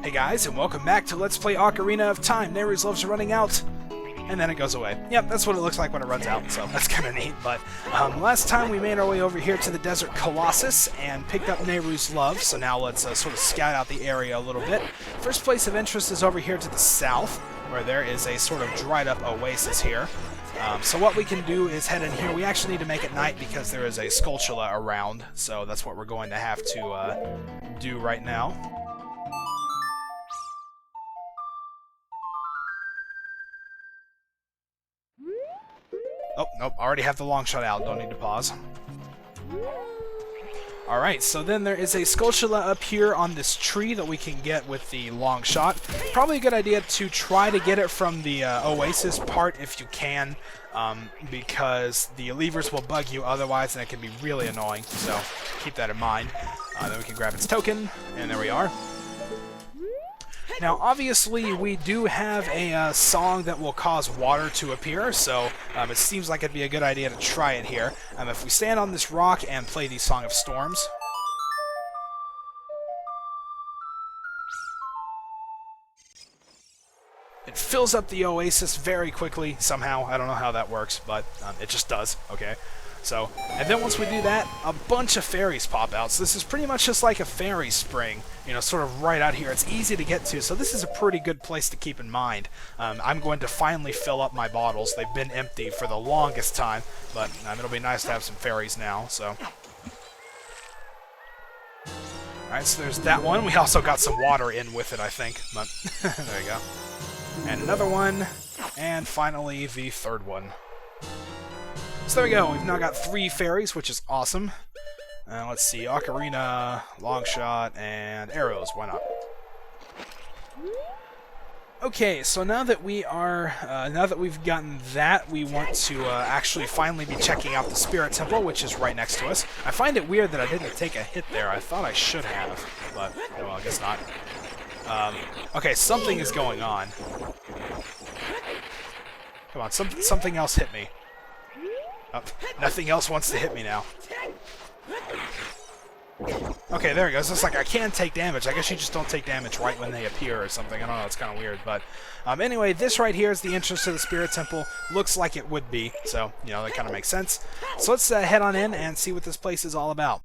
Hey guys, and welcome back to Let's Play Ocarina of Time. Nehru's loves are running out, and then it goes away. Yep, that's what it looks like when it runs out, so that's kind of neat. But last time we made our way over here to the desert Colossus and picked up Nehru's love, so now let's sort of scout out the area a little bit. First place of interest is over here to the south, where there is a sort of dried up oasis here. So what we can do is head in here. We actually need to make it night because there is a Skulltula around, so that's what we're going to have to do right now. Oh, nope, already have the long shot out, don't need to pause. Alright, so then there is a Skulltula up here on this tree that we can get with the long shot. Probably a good idea to try to get it from the oasis part if you can, because the levers will bug you otherwise and it can be really annoying, so keep that in mind. Then we can grab its token, and there we are. Now, obviously, we do have a song that will cause water to appear, so it seems like it'd be a good idea to try it here. If we stand on this rock and play the Song of Storms, it fills up the oasis very quickly, somehow. I don't know how that works, but it just does, okay? So, and then once we do that, a bunch of fairies pop out. So this is pretty much just like a fairy spring, you know, sort of right out here. It's easy to get to, so this is a pretty good place to keep in mind. I'm going to finally fill up my bottles. They've been empty for the longest time, but it'll be nice to have some fairies now, so. Alright, so there's that one. We also got some water in with it, I think, but there you go. And another one, and finally the third one. So there we go, we've now got 3 fairies, which is awesome. Let's see, Ocarina, Longshot, and arrows, why not? Okay, so now that we are, now that we've gotten that, we want to actually finally be checking out the Spirit Temple, which is right next to us. I find it weird that I didn't take a hit there. I thought I should have, but, well, I guess not. Okay, something is going on. Come on, something else hit me. Oh, nothing else wants to hit me now. Okay, there it goes. It's like I can take damage. I guess you just don't take damage right when they appear or something. I don't know, it's kind of weird. But anyway, this right here is the entrance to the Spirit Temple. Looks like it would be, so, you know, that kind of makes sense. So let's head on in and see what this place is all about.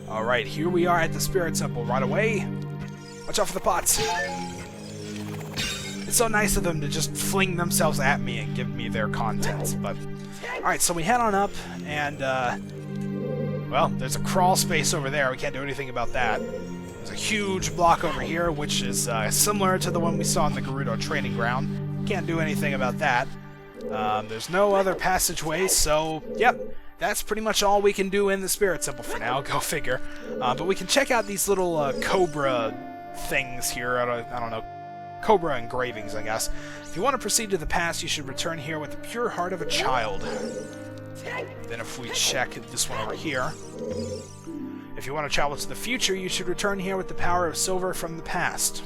Alright, here we are at the Spirit Temple right away. Watch out for the pots. It's so nice of them to just fling themselves at me and give me their contents, but... Alright, so we head on up, and, well, there's a crawl space over there. We can't do anything about that. There's a huge block over here, which is similar to the one we saw in the Gerudo training ground. Can't do anything about that. There's no other passageways, so, yep. That's pretty much all we can do in the Spirit Temple for now, go figure. But we can check out these little cobra things here, I don't know, cobra engravings, I guess. If you want to proceed to the past, you should return here with the pure heart of a child. Then if we check this one over here, if you want to travel to the future, you should return here with the power of silver from the past.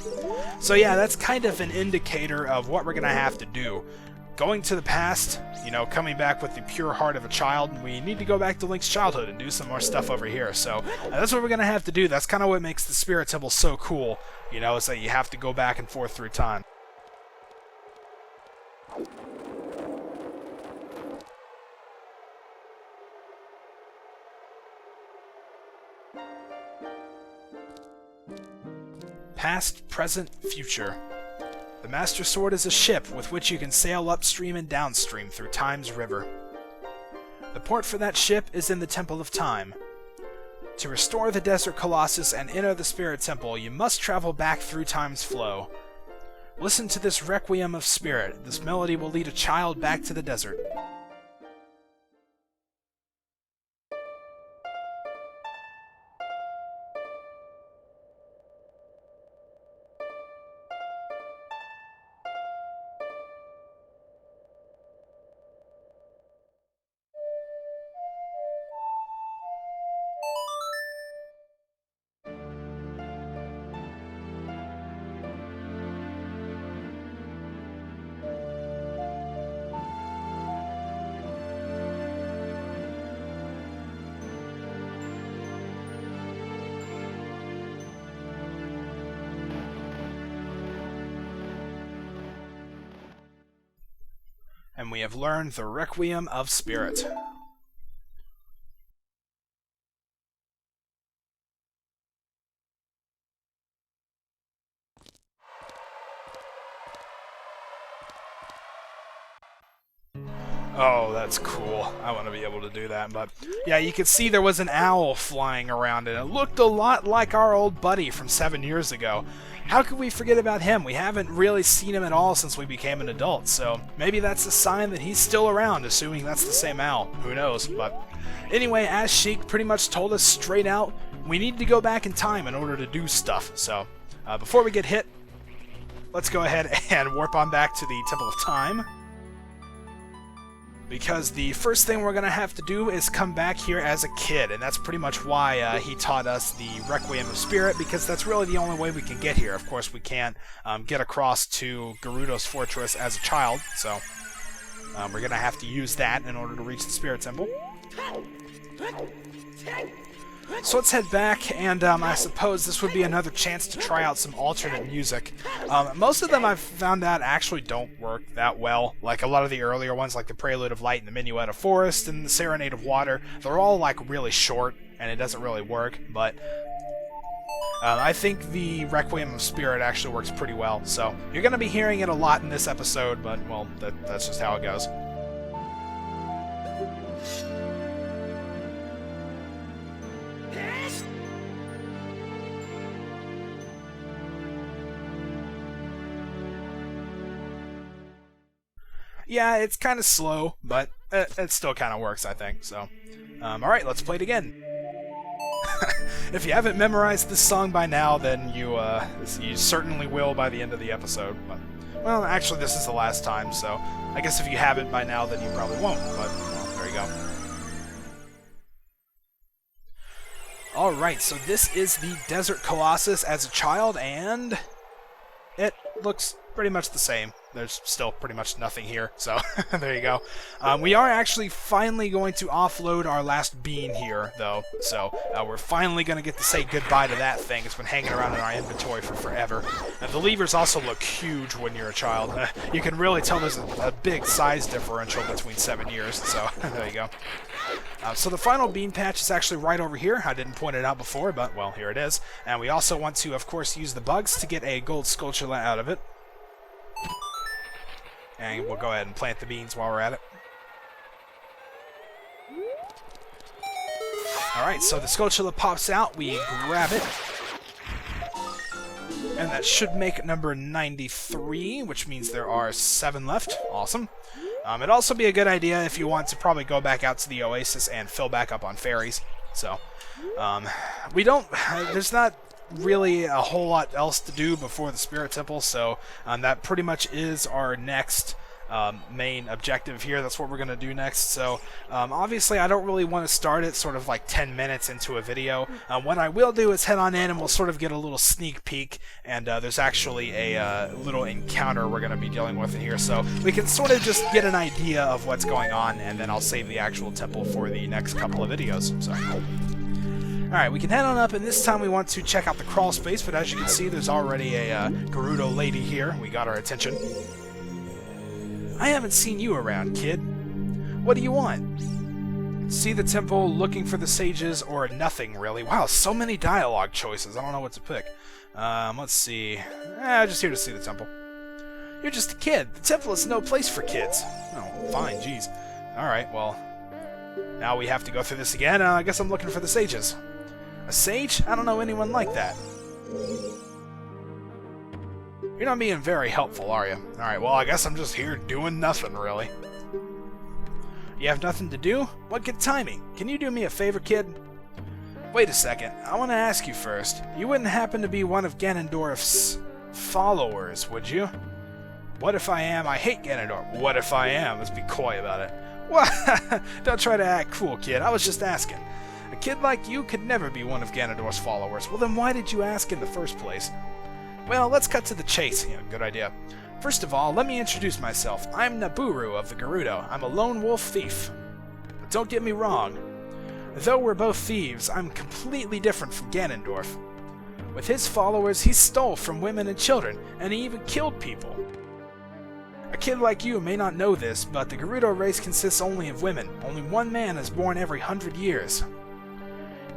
So yeah, that's kind of an indicator of what we're going to have to do. Going to the past, you know, coming back with the pure heart of a child, we need to go back to Link's childhood and do some more stuff over here. So that's what we're going to have to do. That's kind of what makes the Spirit Temple so cool, you know, is that you have to go back and forth through time. Past, present, future. The Master Sword is a ship with which you can sail upstream and downstream through Time's river. The port for that ship is in the Temple of Time. To restore the Desert Colossus and enter the Spirit Temple, you must travel back through Time's flow. Listen to this Requiem of Spirit. This melody will lead a child back to the desert. and we have learned the Requiem of Spirit. Oh, that's cool. I want to be able to do that. But yeah, you could see there was an owl flying around, and it looked a lot like our old buddy from 7 years ago. How could we forget about him? We haven't really seen him at all since we became an adult, so maybe that's a sign that he's still around, assuming that's the same owl. Who knows? But anyway, as Sheik pretty much told us straight out, we need to go back in time in order to do stuff. So before we get hit, let's go ahead and warp on back to the Temple of Time. Because the first thing we're going to have to do is come back here as a kid, and that's pretty much why he taught us the Requiem of Spirit, because that's really the only way we can get here. Of course, we can't get across to Gerudo's fortress as a child, so we're going to have to use that in order to reach the Spirit Temple. So let's head back, and I suppose this would be another chance to try out some alternate music. Most of them I've found out actually don't work that well. Like a lot of the earlier ones, like the Prelude of Light and the Minuet of Forest and the Serenade of Water, they're all like really short, and it doesn't really work, but I think the Requiem of Spirit actually works pretty well. So you're going to be hearing it a lot in this episode, but, well, that's just how it goes. Yeah, it's kind of slow, but it still kind of works, I think. So, alright, let's play it again. If you haven't memorized this song by now, then you certainly will by the end of the episode. But, well, actually, this is the last time, so I guess if you haven't by now, then you probably won't. But, well, there you go. Alright, so this is the Desert Colossus as a child, and it looks pretty much the same. There's still pretty much nothing here, so there you go. We are actually finally going to offload our last bean here, though, so we're finally going to get to say goodbye to that thing. It's been hanging around in our inventory for forever. The levers also look huge when you're a child. You can really tell there's a big size differential between 7 years, so there you go. So the final bean patch is actually right over here. I didn't point it out before, but, well, here it is. And we also want to, of course, use the bugs to get a gold Skulltula out of it. And we'll go ahead and plant the beans while we're at it. Alright, so the Skulltula pops out, we grab it. And that should make number 93, which means there are 7 left. Awesome. It'd also be a good idea if you want to probably go back out to the Oasis and fill back up on fairies. So, there's not really a whole lot else to do before the Spirit Temple, so that pretty much is our next main objective here. That's what we're going to do next. So obviously I don't really want to start it sort of like 10 minutes into a video. What I will do is head on in and we'll sort of get a little sneak peek, and there's actually a little encounter we're going to be dealing with in here, so we can sort of just get an idea of what's going on, and then I'll save the actual temple for the next couple of videos. So alright, we can head on up, and this time we want to check out the crawl space, but as you can see, there's already a Gerudo lady here. We got our attention. I haven't seen you around, kid. What do you want? See the temple, looking for the sages, or nothing, really. Wow, so many dialogue choices. I don't know what to pick. Let's see. Just here to see the temple. You're just a kid. The temple is no place for kids. Oh, fine, jeez. Alright, well, now we have to go through this again. I guess I'm looking for the sages. A sage? I don't know anyone like that. You're not being very helpful, are you? Alright, well, I guess I'm just here doing nothing, really. You have nothing to do? What good timing. Can you do me a favor, kid? Wait a second. I want to ask you first. You wouldn't happen to be one of Ganondorf's followers, would you? What if I am? I hate Ganondorf. What if I am? Let's be coy about it. What? Don't try to act cool, kid. I was just asking. A kid like you could never be one of Ganondorf's followers. Well, then why did you ask in the first place? Well, let's cut to the chase. Yeah, good idea. First of all, let me introduce myself. I'm Naburu of the Gerudo. I'm a lone wolf thief. But don't get me wrong. Though we're both thieves, I'm completely different from Ganondorf. With his followers, he stole from women and children, and he even killed people. A kid like you may not know this, but the Gerudo race consists only of women. Only one man is born every 100 years.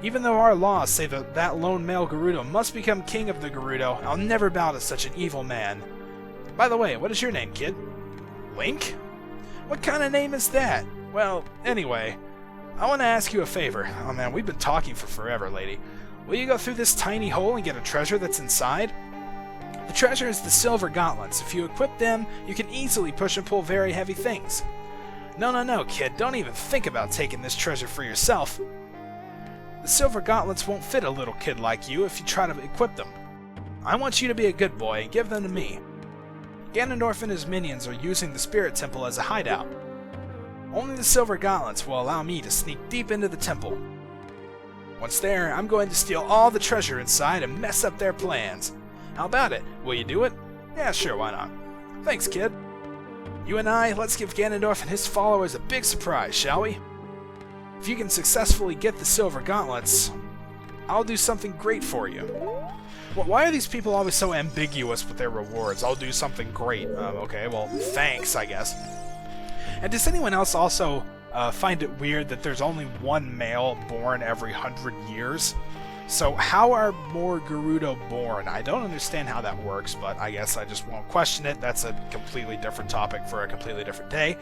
Even though our laws say that that lone male Gerudo must become king of the Gerudo, I'll never bow to such an evil man. By the way, what is your name, kid? Link? What kind of name is that? Well, anyway, I want to ask you a favor. Oh man, we've been talking for forever, lady. Will you go through this tiny hole and get a treasure that's inside? The treasure is the silver gauntlets. If you equip them, you can easily push and pull very heavy things. No, kid, don't even think about taking this treasure for yourself. The silver gauntlets won't fit a little kid like you if you try to equip them. I want you to be a good boy and give them to me. Ganondorf and his minions are using the Spirit Temple as a hideout. Only the silver gauntlets will allow me to sneak deep into the temple. Once there, I'm going to steal all the treasure inside and mess up their plans. How about it? Will you do it? Yeah, sure, why not? Thanks, kid. You and I, let's give Ganondorf and his followers a big surprise, shall we? If you can successfully get the silver gauntlets, I'll do something great for you. Why are these people always so ambiguous with their rewards? I'll do something great. Okay, well, thanks, I guess. And does anyone else also find it weird that there's only one male born every 100 years? So how are more Gerudo born? I don't understand how that works, but I guess I just won't question it. That's a completely different topic for a completely different day.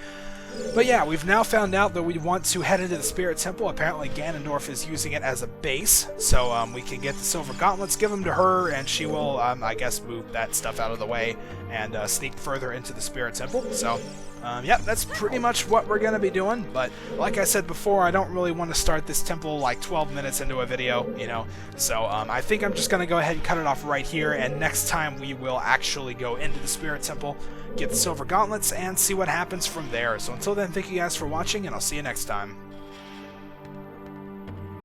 But yeah, we've now found out that we want to head into the Spirit Temple. Apparently Ganondorf is using it as a base, so we can get the silver gauntlets, give them to her, and she will, I guess, move that stuff out of the way and sneak further into the Spirit Temple. So, yeah, that's pretty much what we're going to be doing. But like I said before, I don't really want to start this temple like 12 minutes into a video, you know. So I think I'm just going to go ahead and cut it off right here, and next time we will actually go into the Spirit Temple, get the silver gauntlets, and see what happens from there. So until then, thank you guys for watching, and I'll see you next time.